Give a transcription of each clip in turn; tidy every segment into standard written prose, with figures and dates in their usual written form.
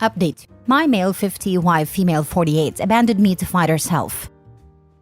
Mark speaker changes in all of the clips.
Speaker 1: Update. My male 50 wife, female 48, abandoned me to fight herself.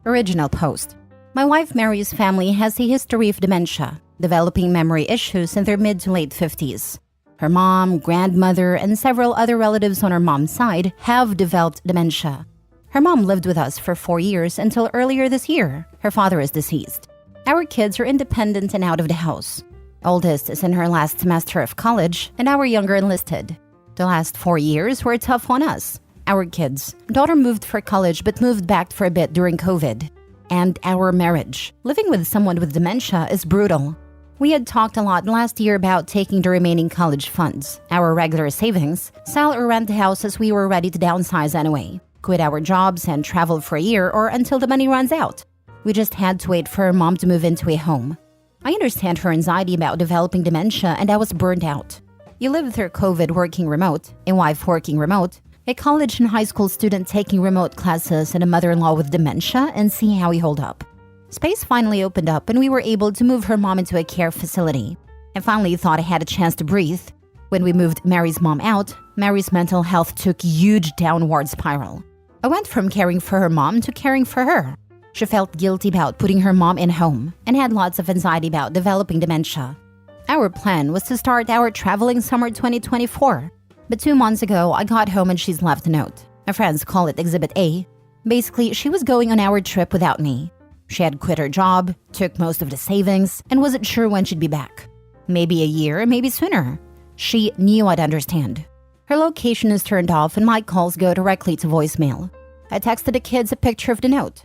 Speaker 1: Original post. My wife Mary's family has a history of dementia, developing memory issues in their mid to late 50s. Her mom, grandmother, and several other relatives on her mom's side have developed dementia. Her mom lived with us for 4 years until earlier this year. Her father is deceased. Our kids are independent and out of the house. Oldest is in her last semester of college, and our younger enlisted. The last 4 years were tough on us. Our kids. Daughter moved for college but moved back for a bit during COVID. And our marriage. Living with someone with dementia is brutal. We had talked a lot last year about taking the remaining college funds, our regular savings, sell or rent the house as we were ready to downsize anyway, quit our jobs and travel for a year or until the money runs out. We just had to wait for her mom to move into a home. I understand her anxiety about developing dementia, and I was burned out. You live through COVID working remote, a wife working remote, a college and high school student taking remote classes, and a mother-in-law with dementia, and see how we hold up. Space finally opened up and we were able to move her mom into a care facility. I finally thought I had a chance to breathe. When we moved Mary's mom out, Mary's mental health took a huge downward spiral. I went from caring for her mom to caring for her. She felt guilty about putting her mom in home and had lots of anxiety about developing dementia. Our plan was to start our traveling summer 2024. But 2 months ago, I got home and she's left a note. My friends call it Exhibit A. Basically, she was going on our trip without me. She had quit her job, took most of the savings, and wasn't sure when she'd be back. Maybe a year, maybe sooner. She knew I'd understand. Her location is turned off and my calls go directly to voicemail. I texted the kids a picture of the note.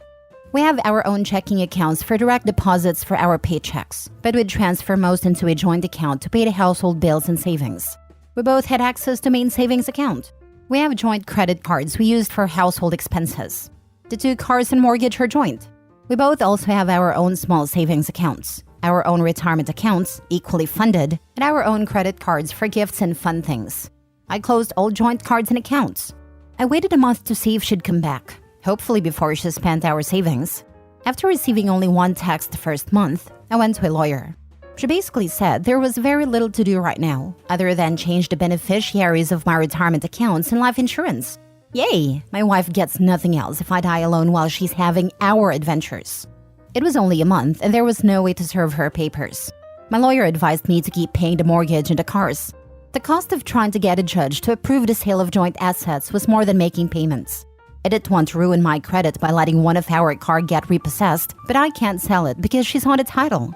Speaker 1: We have our own checking accounts for direct deposits for our paychecks, but we'd transfer most into a joint account to pay the household bills and savings. We both had access to main savings account. We have joint credit cards we used for household expenses. The 2 cars and mortgage are joint. We both also have our own small savings accounts, our own retirement accounts, equally funded, and our own credit cards for gifts and fun things. I closed all joint cards and accounts. I waited a month to see if she'd come back, hopefully before she spent our savings. After receiving only 1 text the first month, I went to a lawyer. She basically said there was very little to do right now, other than change the beneficiaries of my retirement accounts and life insurance. Yay! My wife gets nothing else if I die alone while she's having our adventures. It was only a month and there was no way to serve her papers. My lawyer advised me to keep paying the mortgage and the cars. The cost of trying to get a judge to approve the sale of joint assets was more than making payments. I didn't want to ruin my credit by letting one of our car get repossessed, but I can't sell it because she's on the title.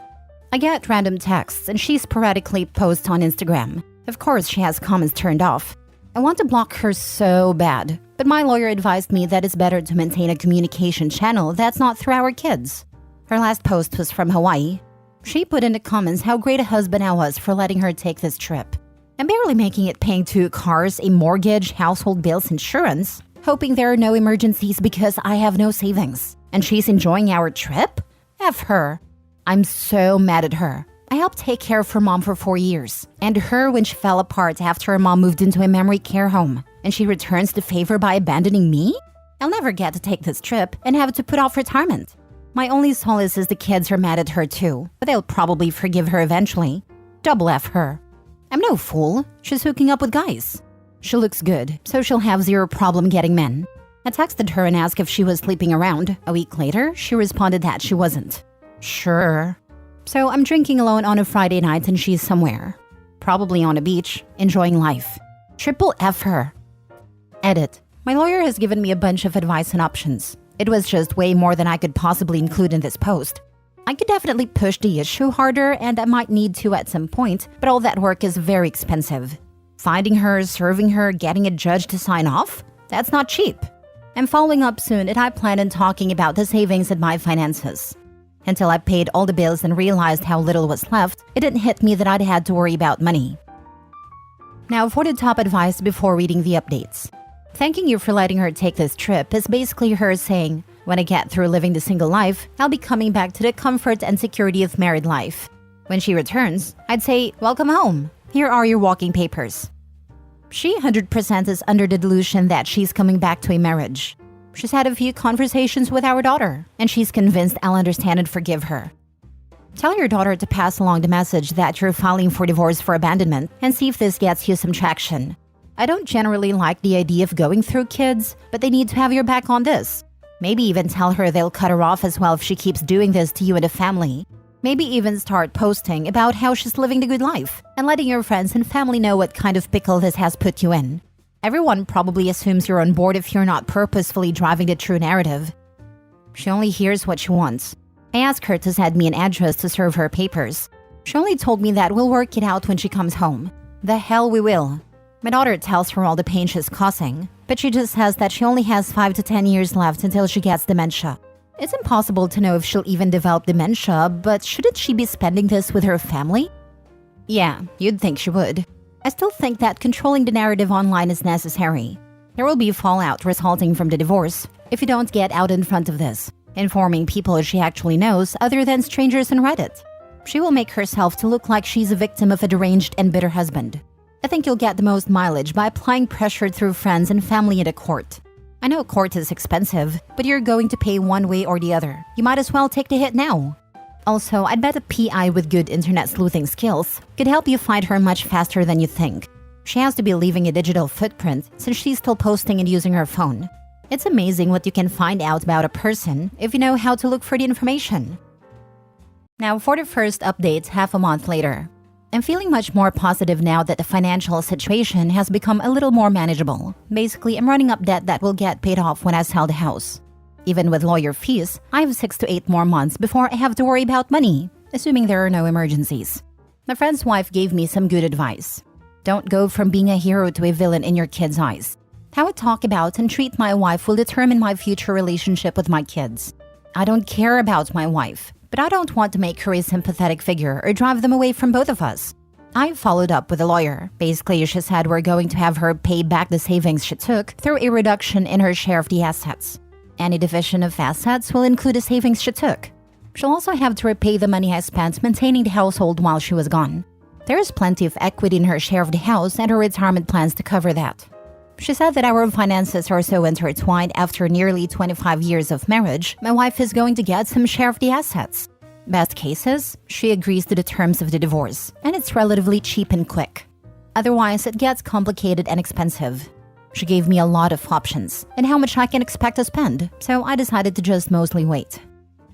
Speaker 1: I get random texts and she sporadically posts on Instagram. Of course, she has comments turned off. I want to block her so bad, but my lawyer advised me that it's better to maintain a communication channel that's not through our kids. Her last post was from Hawaii. She put in the comments how great a husband I was for letting her take this trip. I'm barely making it paying 2 cars, a mortgage, household bills, insurance, hoping there are no emergencies because I have no savings. And she's enjoying our trip? F her. I'm so mad at her. I helped take care of her mom for 4 years, and her when she fell apart after her mom moved into a memory care home, and she returns the favor by abandoning me? I'll never get to take this trip and have to put off retirement. My only solace is the kids are mad at her too, but they'll probably forgive her eventually. Double F her. I'm no fool. She's hooking up with guys. She looks good, so she'll have zero problem getting men. I texted her and asked if she was sleeping around. A week later, she responded that she wasn't. Sure. So I'm drinking alone on a Friday night and she's somewhere. Probably on a beach, enjoying life. Triple F her. Edit. My lawyer has given me a bunch of advice and options. It was just way more than I could possibly include in this post. I could definitely push the issue harder and I might need to at some point, but all that work is very expensive. Finding her, serving her, getting a judge to sign off? That's not cheap. I'm following up soon and I plan on talking about the savings and my finances. Until I paid all the bills and realized how little was left, it didn't hit me that I'd had to worry about money. Now for the top advice before reading the updates. Thanking you for letting her take this trip is basically her saying, when I get through living the single life, I'll be coming back to the comfort and security of married life. When she returns, I'd say, welcome home. Here are your walking papers. She 100% is under the delusion that she's coming back to a marriage. She's had a few conversations with our daughter, and she's convinced I'll understand and forgive her. Tell your daughter to pass along the message that you're filing for divorce for abandonment and see if this gets you some traction. I don't generally like the idea of going through kids, but they need to have your back on this. Maybe even tell her they'll cut her off as well if she keeps doing this to you and the family. Maybe even start posting about how she's living the good life and letting your friends and family know what kind of pickle this has put you in. Everyone probably assumes you're on board if you're not purposefully driving the true narrative. She only hears what she wants. I asked her to send me an address to serve her papers. She only told me that we'll work it out when she comes home. The hell we will. My daughter tells her all the pain she's causing, but she just says that she only has 5 to 10 years left until she gets dementia. It's impossible to know if she'll even develop dementia, but shouldn't she be spending this with her family? Yeah, you'd think she would. I still think that controlling the narrative online is necessary. There will be fallout resulting from the divorce if you don't get out in front of this, informing people she actually knows other than strangers on Reddit. She will make herself to look like she's a victim of a deranged and bitter husband. I think you'll get the most mileage by applying pressure through friends and family at a court. I know court is expensive, but you're going to pay one way or the other. You might as well take the hit now. Also, I'd bet a PI with good internet sleuthing skills could help you find her much faster than you think. She has to be leaving a digital footprint since she's still posting and using her phone. It's amazing what you can find out about a person if you know how to look for the information. Now for the first update half a month later. I'm feeling much more positive now that the financial situation has become a little more manageable. Basically, I'm running up debt that will get paid off when I sell the house. Even with lawyer fees, I have 6 to 8 more months before I have to worry about money, assuming there are no emergencies. My friend's wife gave me some good advice. Don't go from being a hero to a villain in your kids' eyes. How I talk about and treat my wife will determine my future relationship with my kids. I don't care about my wife, but I don't want to make her a sympathetic figure or drive them away from both of us. I followed up with a lawyer. Basically, she said we're going to have her pay back the savings she took through a reduction in her share of the assets. Any division of assets will include the savings she took. She'll also have to repay the money I spent maintaining the household while she was gone. There is plenty of equity in her share of the house and her retirement plans to cover that. She said that our finances are so intertwined after nearly 25 years of marriage, my wife is going to get some share of the assets. Best cases, she agrees to the terms of the divorce, and it's relatively cheap and quick. Otherwise, it gets complicated and expensive. She gave me a lot of options and how much I can expect to spend, so I decided to just mostly wait.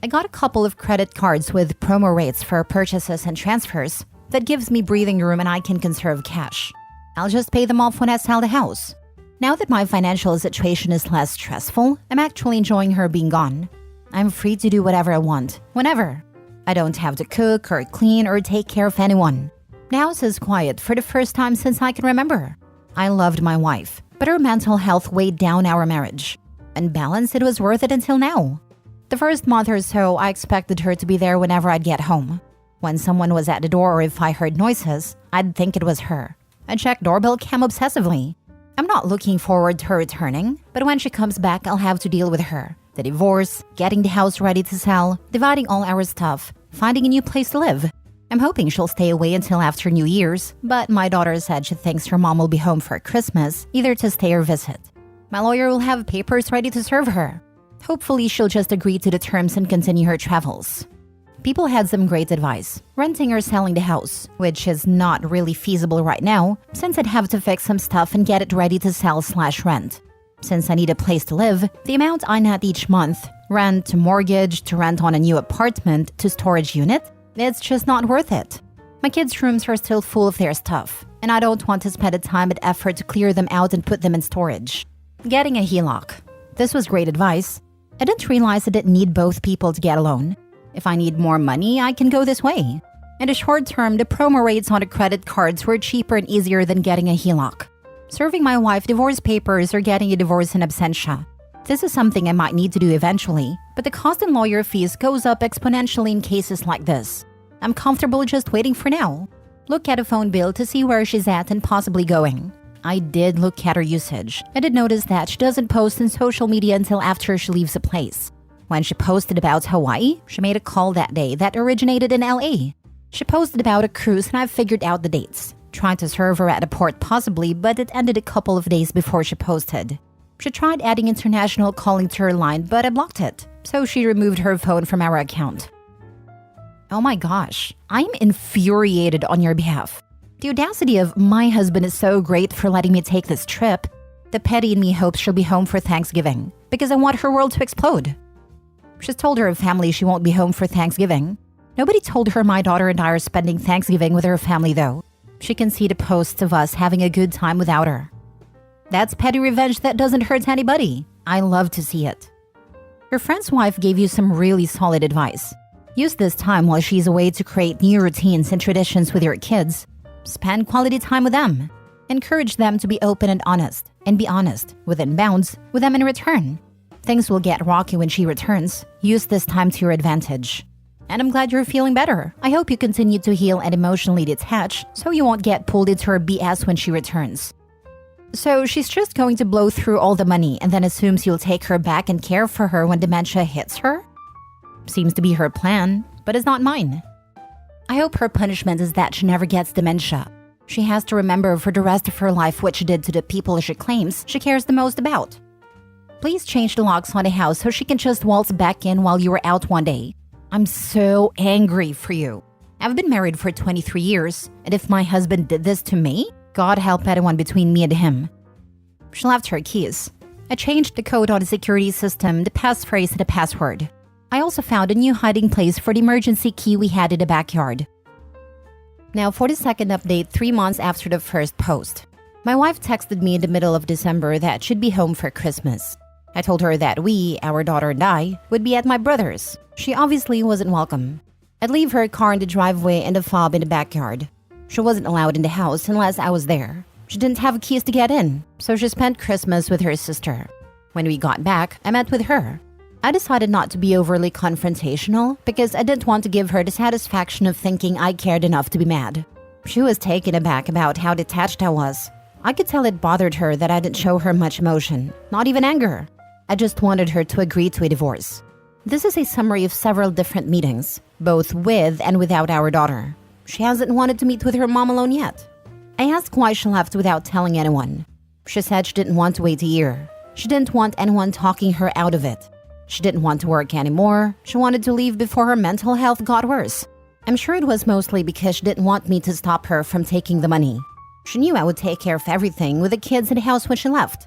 Speaker 1: I got a couple of credit cards with promo rates for purchases and transfers that gives me breathing room and I can conserve cash. I'll just pay them off when I sell the house. Now that my financial situation is less stressful, I'm actually enjoying her being gone. I'm free to do whatever I want, whenever. I don't have to cook or clean or take care of anyone. The house is quiet for the first time since I can remember. I loved my wife, but her mental health weighed down our marriage. On balance, it was worth it until now. The first month or so, I expected her to be there whenever I'd get home. When someone was at the door or if I heard noises, I'd think it was her. I checked doorbell cam obsessively. I'm not looking forward to her returning, but when she comes back, I'll have to deal with her. The divorce, getting the house ready to sell, dividing all our stuff, finding a new place to live. I'm hoping she'll stay away until after New Year's, but my daughter said she thinks her mom will be home for Christmas, either to stay or visit. My lawyer will have papers ready to serve her. Hopefully, she'll just agree to the terms and continue her travels. People had some great advice, renting or selling the house, which is not really feasible right now, since I'd have to fix some stuff and get it ready to sell/rent. Since I need a place to live, the amount I net each month, rent to mortgage to rent on a new apartment to storage unit, it's just not worth it. My kids' rooms are still full of their stuff, and I don't want to spend the time and effort to clear them out and put them in storage. Getting a HELOC. This was great advice. I didn't realize I didn't need both people to get a loan. If I need more money, I can go this way. In the short term, the promo rates on the credit cards were cheaper and easier than getting a HELOC. Serving my wife divorce papers or getting a divorce in absentia. This is something I might need to do eventually, but the cost in lawyer fees goes up exponentially in cases like this. I'm comfortable just waiting for now. Look at a phone bill to see where she's at and possibly going. I did look at her usage. I did notice that she doesn't post on social media until after she leaves a place. When she posted about Hawaii, she made a call that day that originated in LA. She posted about a cruise and I figured out the dates. Tried to serve her at a port possibly, but it ended a couple of days before she posted. She tried adding international calling to her line, but I blocked it, so she removed her phone from our account. Oh my gosh, I'm infuriated on your behalf. The audacity of my husband is so great for letting me take this trip. The petty in me hopes she'll be home for Thanksgiving because I want her world to explode. She's told her family she won't be home for Thanksgiving. Nobody told her my daughter and I are spending Thanksgiving with her family though. She can see the posts of us having a good time without her. That's petty revenge that doesn't hurt anybody. I love to see it. Your friend's wife gave you some really solid advice. Use this time while she's away to create new routines and traditions with your kids. Spend quality time with them. Encourage them to be open and be honest, within bounds, with them in return. Things will get rocky when she returns. Use this time to your advantage. And I'm glad you're feeling better. I hope you continue to heal and emotionally detach so you won't get pulled into her BS when she returns. So she's just going to blow through all the money and then assumes you'll take her back and care for her when dementia hits her? Seems to be her plan, but it's not mine. I hope her punishment is that she never gets dementia. She has to remember for the rest of her life what she did to the people she claims she cares the most about. Please change the locks on the house so she can just waltz back in while you were out one day. I'm so angry for you. I've been married for 23 years, and if my husband did this to me, God help anyone between me and him. She left her keys. I changed the code on the security system, the passphrase, and the password. I also found a new hiding place for the emergency key we had in the backyard. Now for the second update 3 months after the first post. My wife texted me in the middle of December that she'd be home for Christmas. I told her that we, our daughter and I, would be at my brother's. She obviously wasn't welcome. I'd leave her car in the driveway and the fob in the backyard. She wasn't allowed in the house unless I was there. She didn't have keys to get in, so she spent Christmas with her sister. When we got back, I met with her. I decided not to be overly confrontational because I didn't want to give her the satisfaction of thinking I cared enough to be mad. She was taken aback about how detached I was. I could tell it bothered her that I didn't show her much emotion, not even anger. I just wanted her to agree to a divorce. This is a summary of several different meetings, both with and without our daughter. She hasn't wanted to meet with her mom alone yet. I asked why she left without telling anyone. She said she didn't want to wait a year. She didn't want anyone talking her out of it. She didn't want to work anymore. She wanted to leave before her mental health got worse. I'm sure it was mostly because she didn't want me to stop her from taking the money. She knew I would take care of everything with the kids in the house when she left.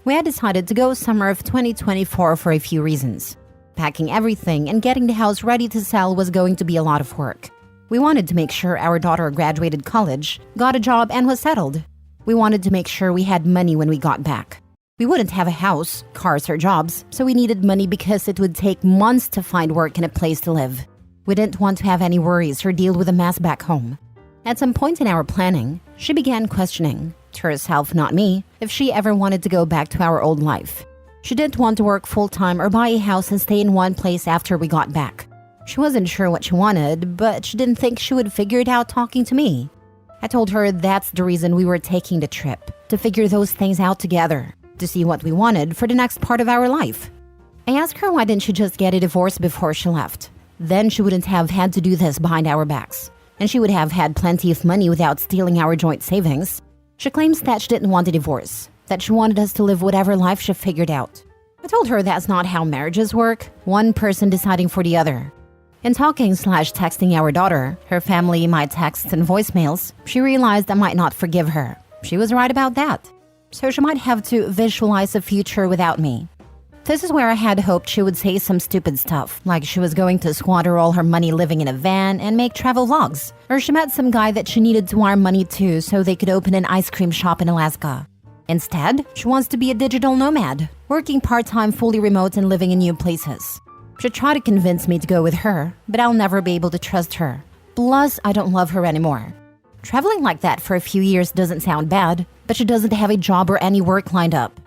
Speaker 1: We had decided to go summer of 2024 for a few reasons. Packing everything and getting the house ready to sell was going to be a lot of work. We wanted to make sure our daughter graduated college, got a job, and was settled. We wanted to make sure we had money when we got back. We wouldn't have a house, cars, or jobs, so we needed money because it would take months to find work and a place to live. We didn't want to have any worries or deal with a mess back home. At some point in our planning, she began questioning, to herself, not me, if she ever wanted to go back to our old life. She didn't want to work full-time or buy a house and stay in one place after we got back. She wasn't sure what she wanted, but she didn't think she would figure it out talking to me. I told her that's the reason we were taking the trip, to figure those things out together, to see what we wanted for the next part of our life. I asked her why didn't she just get a divorce before she left. Then she wouldn't have had to do this behind our backs, and she would have had plenty of money without stealing our joint savings. She claims that she didn't want a divorce, that she wanted us to live whatever life she figured out. I told her that's not how marriages work, one person deciding for the other. In talking/texting our daughter, her family, my texts and voicemails, she realized I might not forgive her. She was right about that. So she might have to visualize a future without me. This is where I had hoped she would say some stupid stuff, like she was going to squander all her money living in a van and make travel vlogs, or she met some guy that she needed to wire money to so they could open an ice cream shop in Alaska. Instead, she wants to be a digital nomad, working part-time, fully remote, and living in new places. She tried to convince me to go with her, but I'll never be able to trust her. Plus, I don't love her anymore. Traveling like that for a few years doesn't sound bad, but she doesn't have a job or any work lined up.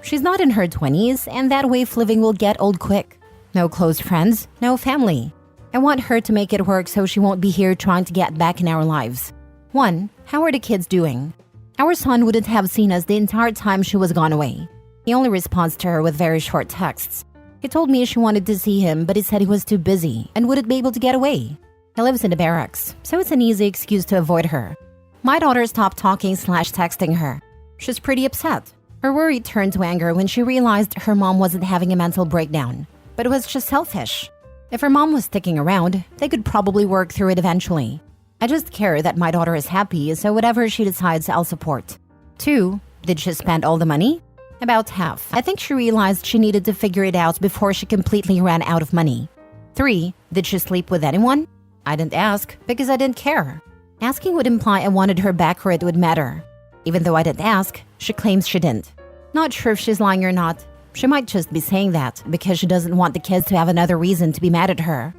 Speaker 1: She's not in her 20s, and that way of living will get old quick. No close friends, no family. I want her to make it work so she won't be here trying to get back in our lives. 1. How are the kids doing? Our son wouldn't have seen us the entire time she was gone away. He only responds to her with very short texts. He told me she wanted to see him, but he said he was too busy and wouldn't be able to get away. He lives in the barracks, so it's an easy excuse to avoid her. My daughter stopped talking/texting her. She's pretty upset. Her worry turned to anger when she realized her mom wasn't having a mental breakdown, but it was just selfish. If her mom was sticking around, they could probably work through it eventually. I just care that my daughter is happy, so whatever she decides, I'll support. 2. Did she spend all the money? About half. I think she realized she needed to figure it out before she completely ran out of money. 3. Did she sleep with anyone? I didn't ask because I didn't care. Asking would imply I wanted her back or it would matter. Even though I didn't ask, she claims she didn't. Not sure if she's lying or not. She might just be saying that because she doesn't want the kids to have another reason to be mad at her.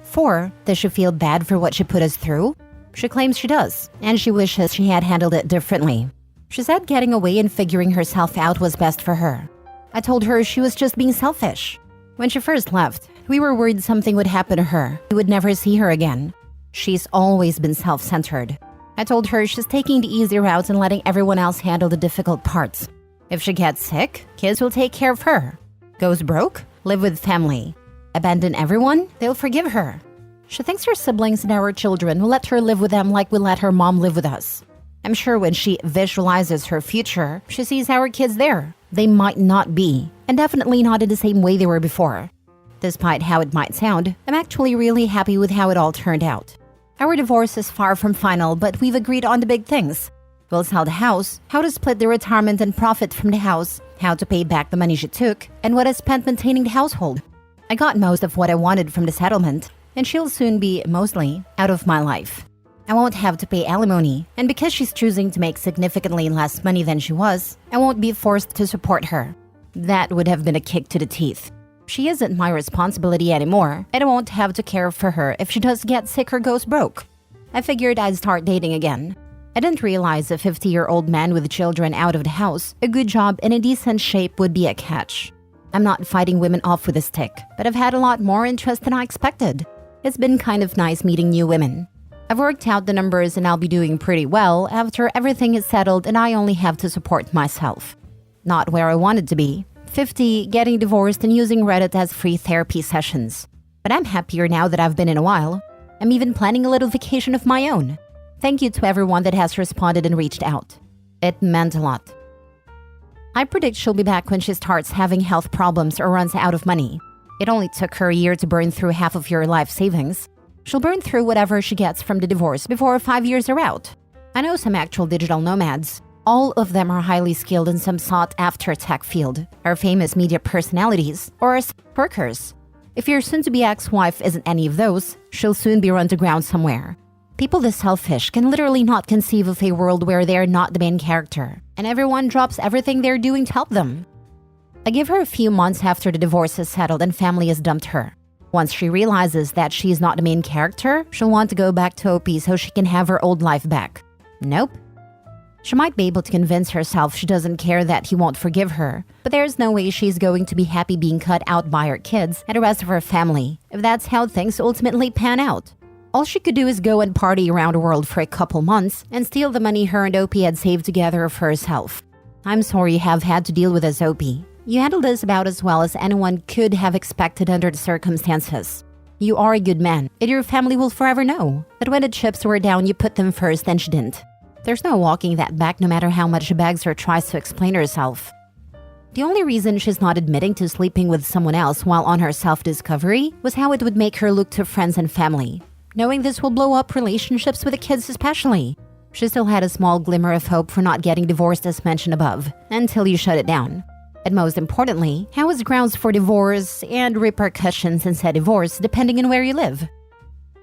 Speaker 1: 4. Does she feel bad for what she put us through? She claims she does, and she wishes she had handled it differently. She said getting away and figuring herself out was best for her. I told her she was just being selfish. When she first left, we were worried something would happen to her. We would never see her again. She's always been self-centered. I told her she's taking the easy route and letting everyone else handle the difficult parts. If she gets sick, kids will take care of her. Goes broke, live with family. Abandon everyone, they'll forgive her. She thinks her siblings and our children will let her live with them like we let her mom live with us. I'm sure when she visualizes her future, she sees our kids there. They might not be, and definitely not in the same way they were before. Despite how it might sound, I'm actually really happy with how it all turned out. Our divorce is far from final, but we've agreed on the big things. We'll sell the house, how to split the retirement and profit from the house, how to pay back the money she took, and what I spent maintaining the household. I got most of what I wanted from the settlement, and she'll soon be, mostly, out of my life. I won't have to pay alimony, and because she's choosing to make significantly less money than she was, I won't be forced to support her. That would have been a kick to the teeth. She isn't my responsibility anymore, and I won't have to care for her if she does get sick or goes broke. I figured I'd start dating again. I didn't realize a 50-year-old man with children out of the house, a good job, and in decent shape would be a catch. I'm not fighting women off with a stick, but I've had a lot more interest than I expected. It's been kind of nice meeting new women. I've worked out the numbers and I'll be doing pretty well after everything is settled and I only have to support myself. Not where I wanted to be. 50, getting divorced and using Reddit as free therapy sessions. But I'm happier now that I've been in a while. I'm even planning a little vacation of my own. Thank you to everyone that has responded and reached out. It meant a lot. I predict she'll be back when she starts having health problems or runs out of money. It only took her a year to burn through half of your life savings. She'll burn through whatever she gets from the divorce before 5 years are out. I know some actual digital nomads. All of them are highly skilled in some sought-after tech field, are famous media personalities, or are workers. If your soon-to-be ex-wife isn't any of those, she'll soon be run to ground somewhere. People this selfish can literally not conceive of a world where they're not the main character, and everyone drops everything they're doing to help them. I give her a few months after the divorce is settled and family has dumped her. Once she realizes that she's not the main character, she'll want to go back to OP so she can have her old life back. Nope. She might be able to convince herself she doesn't care that he won't forgive her, but there's no way she's going to be happy being cut out by her kids and the rest of her family, if that's how things ultimately pan out. All she could do is go and party around the world for a couple months and steal the money her and OP had saved together for herself. I'm sorry you have had to deal with this, OP. You handled this about as well as anyone could have expected under the circumstances. You are a good man, and your family will forever know that when the chips were down, you put them first and she didn't. There's no walking that back no matter how much she begs or tries to explain herself. The only reason she's not admitting to sleeping with someone else while on her self-discovery was how it would make her look to friends and family, knowing this will blow up relationships with the kids especially. She still had a small glimmer of hope for not getting divorced as mentioned above, until you shut it down. And most importantly, how is grounds for divorce and repercussions in said divorce depending on where you live?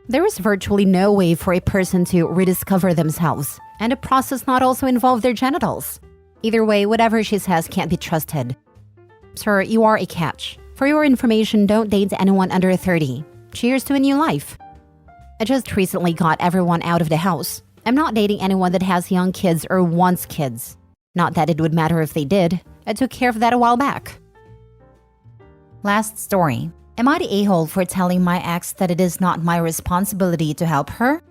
Speaker 1: There is virtually no way for a person to rediscover themselves, and the process not also involve their genitals. Either way, whatever she says can't be trusted. Sir, you are a catch. For your information, don't date anyone under 30. Cheers to a new life. I just recently got everyone out of the house. I'm not dating anyone that has young kids or wants kids. Not that it would matter if they did. I took care of that a while back. Last story. Am I the a-hole for telling my ex that it is not my responsibility to help her?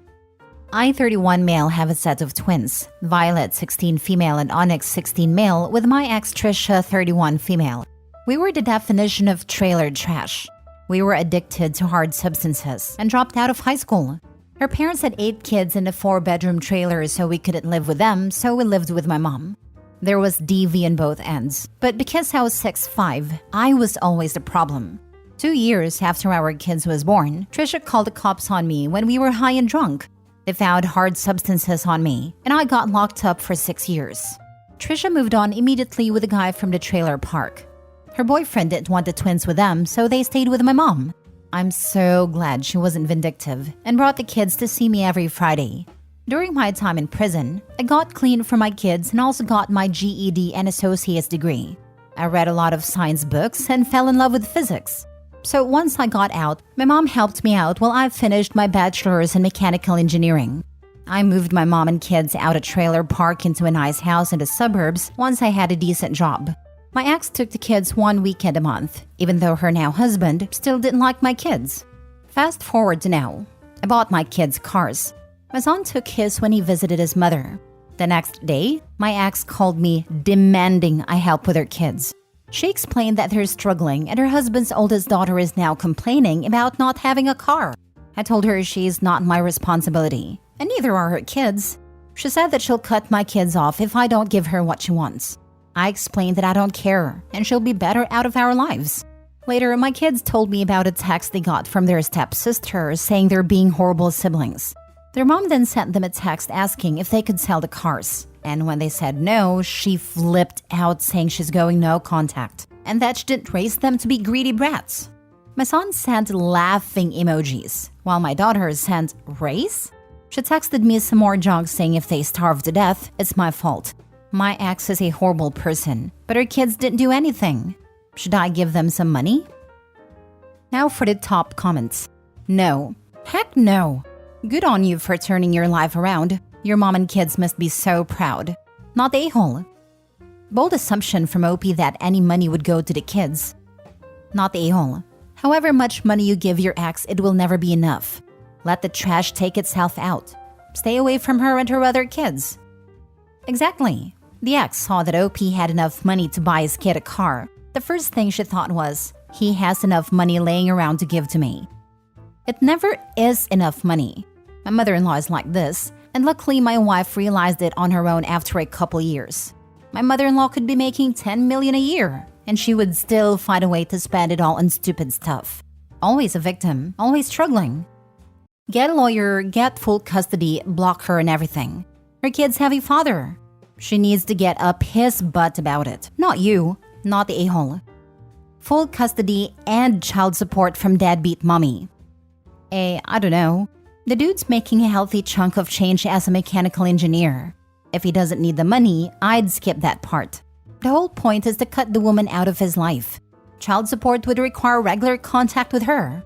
Speaker 1: I, 31 male, have a set of twins. Violet, 16 female, and Onyx, 16 male, with my ex Trisha, 31 female. We were the definition of trailer trash. We were addicted to hard substances and dropped out of high school. Her parents had 8 kids in a 4-bedroom trailer, so we couldn't live with them, so we lived with my mom. There was DV on both ends, but because I was 6'5", I was always the problem. 2 years after our kids was born, Trisha called the cops on me when we were high and drunk. They found hard substances on me, and I got locked up for 6 years. Trisha moved on immediately with a guy from the trailer park. Her boyfriend didn't want the twins with them, so they stayed with my mom. I'm so glad she wasn't vindictive and brought the kids to see me every Friday. During my time in prison, I got clean for my kids and also got my GED and associate's degree. I read a lot of science books and fell in love with physics. So once I got out, my mom helped me out while I finished my bachelor's in mechanical engineering. I moved my mom and kids out of trailer park into a nice house in the suburbs once I had a decent job. My ex took the kids 1 weekend a month, even though her now husband still didn't like my kids. Fast forward to now. I bought my kids cars. My son took his when he visited his mother. The next day, my ex called me demanding I help with her kids. She explained that they're struggling and her husband's oldest daughter is now complaining about not having a car. I told her she's not my responsibility, and neither are her kids. She said that she'll cut my kids off if I don't give her what she wants. I explained that I don't care, and she'll be better out of our lives. Later, my kids told me about a text they got from their stepsister saying they're being horrible siblings. Their mom then sent them a text asking if they could sell the cars. And when they said no, she flipped out saying she's going no contact, and that she didn't raise them to be greedy brats. My son sent laughing emojis, while my daughter sent race. She texted me some more jokes saying if they starve to death, it's my fault. My ex is a horrible person, but her kids didn't do anything. Should I give them some money? Now for the top comments. No. Heck no. Good on you for turning your life around. Your mom and kids must be so proud. Not a-hole. Bold assumption from OP that any money would go to the kids. Not a-hole. However much money you give your ex, it will never be enough. Let the trash take itself out. Stay away from her and her other kids. Exactly. The ex saw that OP had enough money to buy his kid a car. The first thing she thought was, he has enough money laying around to give to me. It never is enough money. My mother-in-law is like this, and luckily my wife realized it on her own after a couple years. My mother-in-law could be making $10 million a year, and she would still find a way to spend it all on stupid stuff. Always a victim, always struggling. Get a lawyer, get full custody, block her and everything. Her kids have a father. She needs to get up his butt about it. Not you, not the a-hole. Full custody and child support from deadbeat mommy. I don't know. The dude's making a healthy chunk of change as a mechanical engineer. If he doesn't need the money, I'd skip that part. The whole point is to cut the woman out of his life. Child support would require regular contact with her.